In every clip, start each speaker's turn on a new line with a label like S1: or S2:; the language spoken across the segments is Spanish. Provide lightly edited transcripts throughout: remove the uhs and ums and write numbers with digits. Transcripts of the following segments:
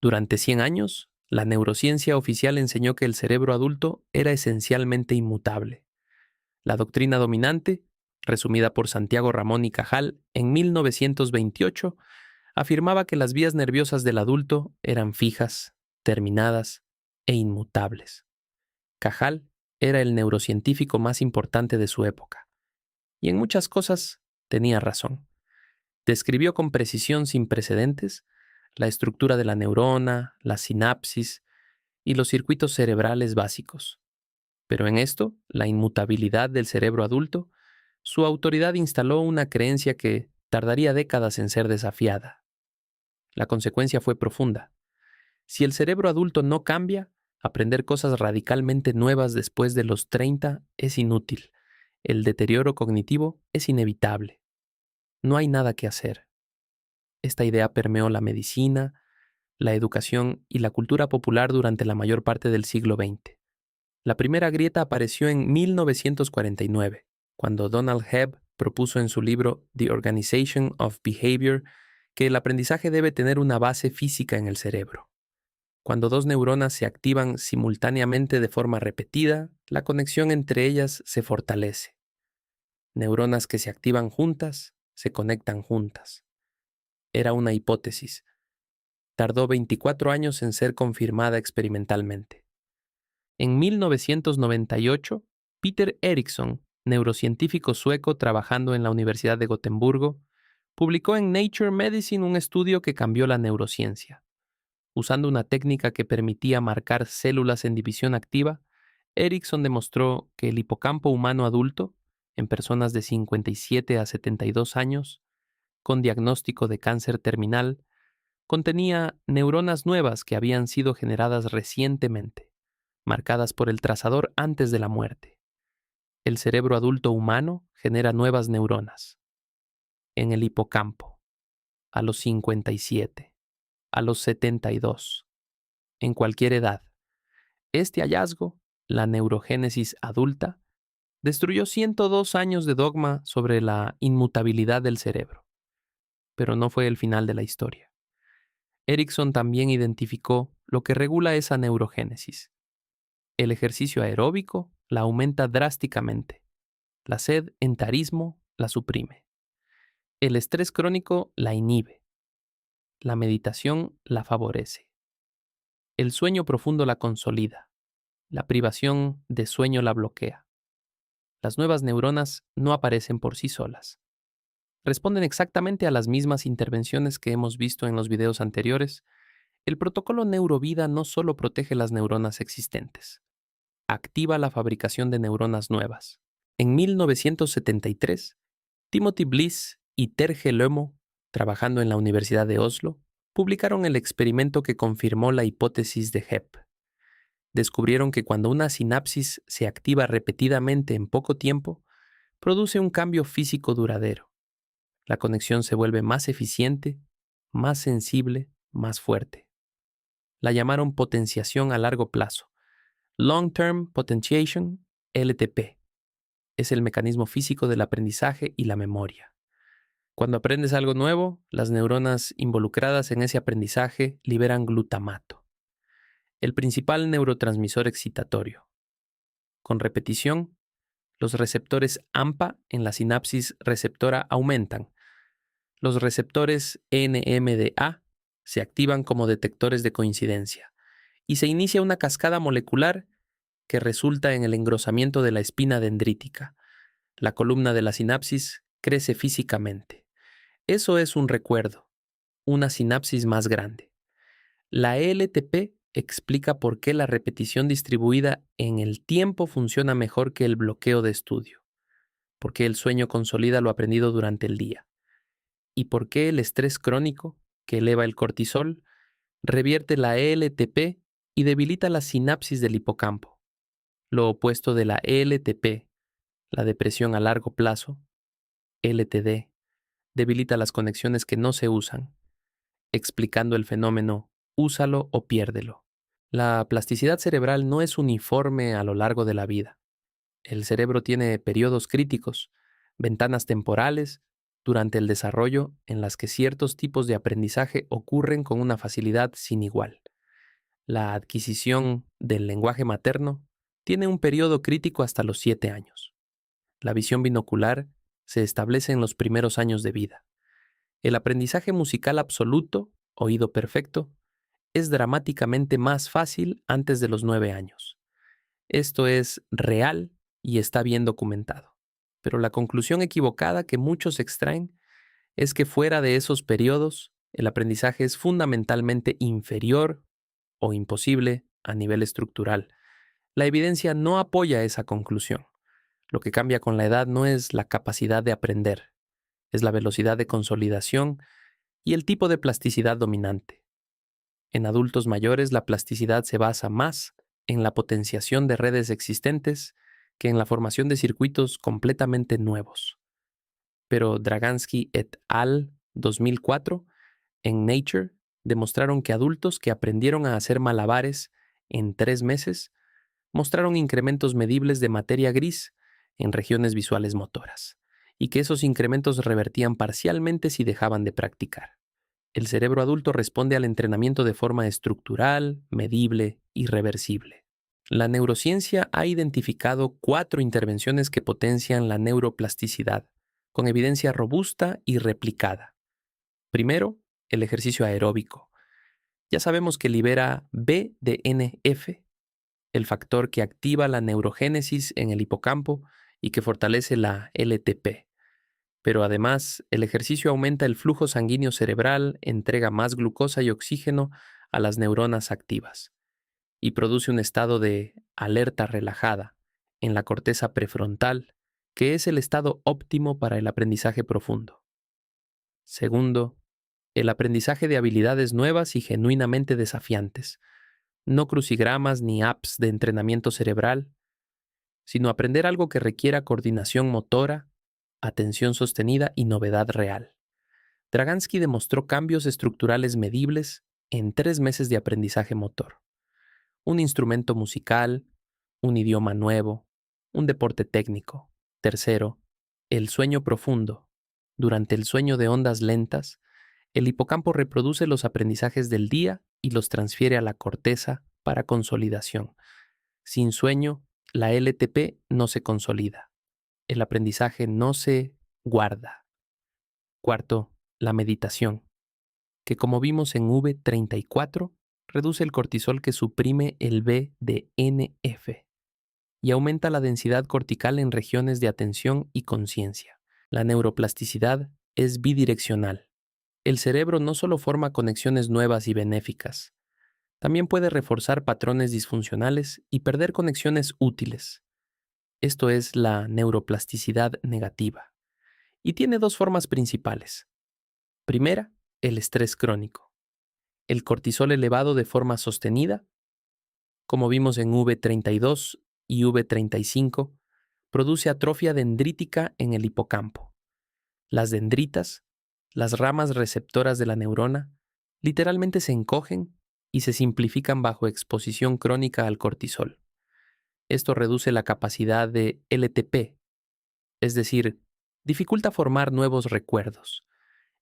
S1: Durante 100 años, la neurociencia oficial enseñó que el cerebro adulto era esencialmente inmutable. La doctrina dominante, resumida por Santiago Ramón y Cajal en 1928, afirmaba que las vías nerviosas del adulto eran fijas, terminadas e inmutables. Cajal era el neurocientífico más importante de su época, y en muchas cosas tenía razón. Describió con precisión sin precedentes la estructura de la neurona, la sinapsis y los circuitos cerebrales básicos. Pero en esto, la inmutabilidad del cerebro adulto, su autoridad instaló una creencia que tardaría décadas en ser desafiada. La consecuencia fue profunda. Si el cerebro adulto no cambia, aprender cosas radicalmente nuevas después de los 30 es inútil. El deterioro cognitivo es inevitable. No hay nada que hacer. Esta idea permeó la medicina, la educación y la cultura popular durante la mayor parte del siglo XX. La primera grieta apareció en 1949, cuando Donald Hebb propuso en su libro The Organization of Behavior que el aprendizaje debe tener una base física en el cerebro. Cuando dos neuronas se activan simultáneamente de forma repetida, la conexión entre ellas se fortalece. Neuronas que se activan juntas, se conectan juntas. Era una hipótesis. Tardó 24 años en ser confirmada experimentalmente. En 1998, Peter Eriksson, neurocientífico sueco trabajando en la Universidad de Gotemburgo, publicó en Nature Medicine un estudio que cambió la neurociencia. Usando una técnica que permitía marcar células en división activa, Eriksson demostró que el hipocampo humano adulto, en personas de 57 a 72 años, con diagnóstico de cáncer terminal, contenía neuronas nuevas que habían sido generadas recientemente, marcadas por el trazador antes de la muerte. El cerebro adulto humano genera nuevas neuronas. En el hipocampo, a los 57, a los 72, en cualquier edad. Este hallazgo, la neurogénesis adulta, destruyó 102 años de dogma sobre la inmutabilidad del cerebro. Pero no fue el final de la historia. Eriksson también identificó lo que regula esa neurogénesis. El ejercicio aeróbico la aumenta drásticamente. La sed en tarismo la suprime. El estrés crónico la inhibe. La meditación la favorece. El sueño profundo la consolida. La privación de sueño la bloquea. Las nuevas neuronas no aparecen por sí solas. Responden exactamente a las mismas intervenciones que hemos visto en los videos anteriores. El protocolo Neurovida no solo protege las neuronas existentes, activa la fabricación de neuronas nuevas. En 1973, Timothy Bliss y Terje Lömo, trabajando en la Universidad de Oslo, publicaron el experimento que confirmó la hipótesis de Hebb. Descubrieron que cuando una sinapsis se activa repetidamente en poco tiempo, produce un cambio físico duradero. La conexión se vuelve más eficiente, más sensible, más fuerte. La llamaron potenciación a largo plazo. Long Term Potentiation, LTP. Es el mecanismo físico del aprendizaje y la memoria. Cuando aprendes algo nuevo, las neuronas involucradas en ese aprendizaje liberan glutamato, el principal neurotransmisor excitatorio. Con repetición, los receptores AMPA en la sinapsis receptora aumentan. Los receptores NMDA se activan como detectores de coincidencia y se inicia una cascada molecular que resulta en el engrosamiento de la espina dendrítica. La columna de la sinapsis crece físicamente. Eso es un recuerdo, una sinapsis más grande. La LTP explica por qué la repetición distribuida en el tiempo funciona mejor que el bloqueo de estudio, por qué el sueño consolida lo aprendido durante el día, y por qué el estrés crónico, que eleva el cortisol, revierte la LTP y debilita la sinapsis del hipocampo. Lo opuesto de la LTP, la depresión a largo plazo, LTD, debilita las conexiones que no se usan, explicando el fenómeno úsalo o piérdelo. La plasticidad cerebral no es uniforme a lo largo de la vida. El cerebro tiene periodos críticos, ventanas temporales, durante el desarrollo en las que ciertos tipos de aprendizaje ocurren con una facilidad sin igual. La adquisición del lenguaje materno tiene un periodo crítico hasta los 7 años. La visión binocular se establece en los primeros años de vida. El aprendizaje musical absoluto, oído perfecto, es dramáticamente más fácil antes de los 9 años. Esto es real y está bien documentado. Pero la conclusión equivocada que muchos extraen es que fuera de esos periodos, el aprendizaje es fundamentalmente inferior o imposible a nivel estructural. La evidencia no apoya esa conclusión. Lo que cambia con la edad no es la capacidad de aprender, es la velocidad de consolidación y el tipo de plasticidad dominante. En adultos mayores, la plasticidad se basa más en la potenciación de redes existentes que en la formación de circuitos completamente nuevos. Pero Dragansky et al. 2004, en Nature, demostraron que adultos que aprendieron a hacer malabares en 3 meses mostraron incrementos medibles de materia gris en regiones visuales motoras, y que esos incrementos revertían parcialmente si dejaban de practicar. El cerebro adulto responde al entrenamiento de forma estructural, medible y reversible. La neurociencia ha identificado 4 intervenciones que potencian la neuroplasticidad, con evidencia robusta y replicada. Primero, el ejercicio aeróbico. Ya sabemos que libera BDNF, el factor que activa la neurogénesis en el hipocampo y que fortalece la LTP. Pero además, el ejercicio aumenta el flujo sanguíneo cerebral, entrega más glucosa y oxígeno a las neuronas activas y produce un estado de alerta relajada en la corteza prefrontal, que es el estado óptimo para el aprendizaje profundo. Segundo, el aprendizaje de habilidades nuevas y genuinamente desafiantes, no crucigramas ni apps de entrenamiento cerebral, sino aprender algo que requiera coordinación motora, atención sostenida y novedad real. Dragansky demostró cambios estructurales medibles en 3 meses de aprendizaje motor. Un instrumento musical, un idioma nuevo, un deporte técnico. Tercero, el sueño profundo. Durante el sueño de ondas lentas, el hipocampo reproduce los aprendizajes del día y los transfiere a la corteza para consolidación. Sin sueño, la LTP no se consolida. El aprendizaje no se guarda. Cuarto, la meditación, que como vimos en V34, reduce el cortisol que suprime el BDNF y aumenta la densidad cortical en regiones de atención y conciencia. La neuroplasticidad es bidireccional. El cerebro no solo forma conexiones nuevas y benéficas, también puede reforzar patrones disfuncionales y perder conexiones útiles. Esto es la neuroplasticidad negativa. Y tiene 2 formas principales. Primera, el estrés crónico. El cortisol elevado de forma sostenida, como vimos en V32 y V35, produce atrofia dendrítica en el hipocampo. Las dendritas, las ramas receptoras de la neurona, literalmente se encogen y se simplifican bajo exposición crónica al cortisol. Esto reduce la capacidad de LTP, es decir, dificulta formar nuevos recuerdos,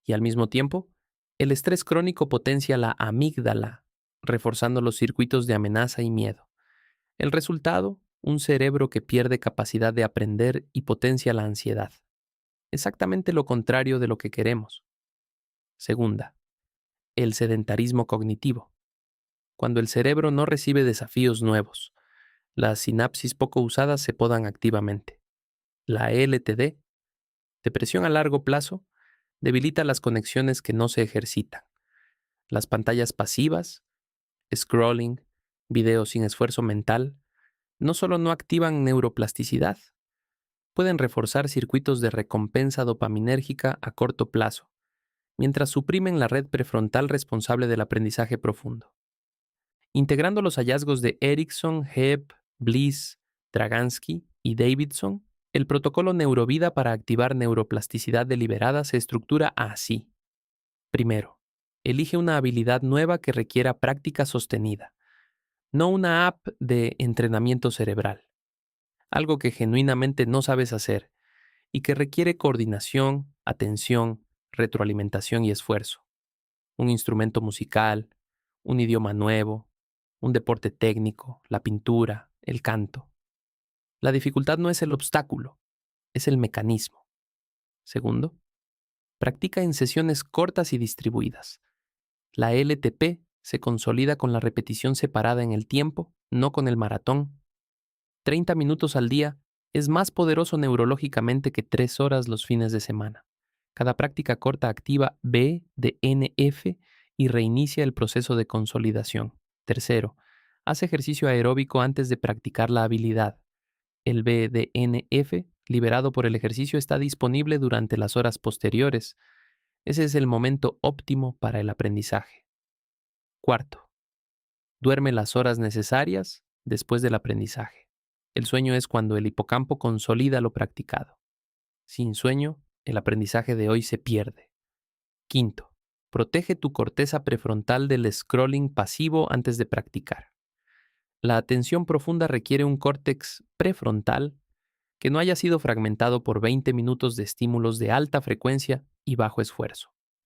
S1: y al mismo tiempo, el estrés crónico potencia la amígdala, reforzando los circuitos de amenaza y miedo. El resultado, un cerebro que pierde capacidad de aprender y potencia la ansiedad. Exactamente lo contrario de lo que queremos. Segunda, el sedentarismo cognitivo. Cuando el cerebro no recibe desafíos nuevos, las sinapsis poco usadas se podan activamente. La LTD, depresión a largo plazo, debilita las conexiones que no se ejercitan. Las pantallas pasivas, scrolling, videos sin esfuerzo mental, no solo no activan neuroplasticidad, pueden reforzar circuitos de recompensa dopaminérgica a corto plazo, mientras suprimen la red prefrontal responsable del aprendizaje profundo. Integrando los hallazgos de Erickson, Hebb, Bliss, Dragansky y Davidson, el protocolo Neurovida para activar neuroplasticidad deliberada se estructura así. Primero, elige una habilidad nueva que requiera práctica sostenida, no una app de entrenamiento cerebral. Algo que genuinamente no sabes hacer y que requiere coordinación, atención, retroalimentación y esfuerzo. Un instrumento musical, un idioma nuevo, un deporte técnico, la pintura, el canto. La dificultad no es el obstáculo, es el mecanismo. Segundo, practica en sesiones cortas y distribuidas. La LTP se consolida con la repetición separada en el tiempo, no con el maratón. 30 minutos al día es más poderoso neurológicamente que 3 horas los fines de semana. Cada práctica corta activa BDNF y reinicia el proceso de consolidación. Tercero, haz ejercicio aeróbico antes de practicar la habilidad. El BDNF, liberado por el ejercicio, está disponible durante las horas posteriores. Ese es el momento óptimo para el aprendizaje. Cuarto, duerme las horas necesarias después del aprendizaje. El sueño es cuando el hipocampo consolida lo practicado. Sin sueño, el aprendizaje de hoy se pierde. Quinto, protege tu corteza prefrontal del scrolling pasivo antes de practicar. La atención profunda requiere un córtex prefrontal que no haya sido fragmentado por 20 minutos de estímulos de alta frecuencia y bajo esfuerzo.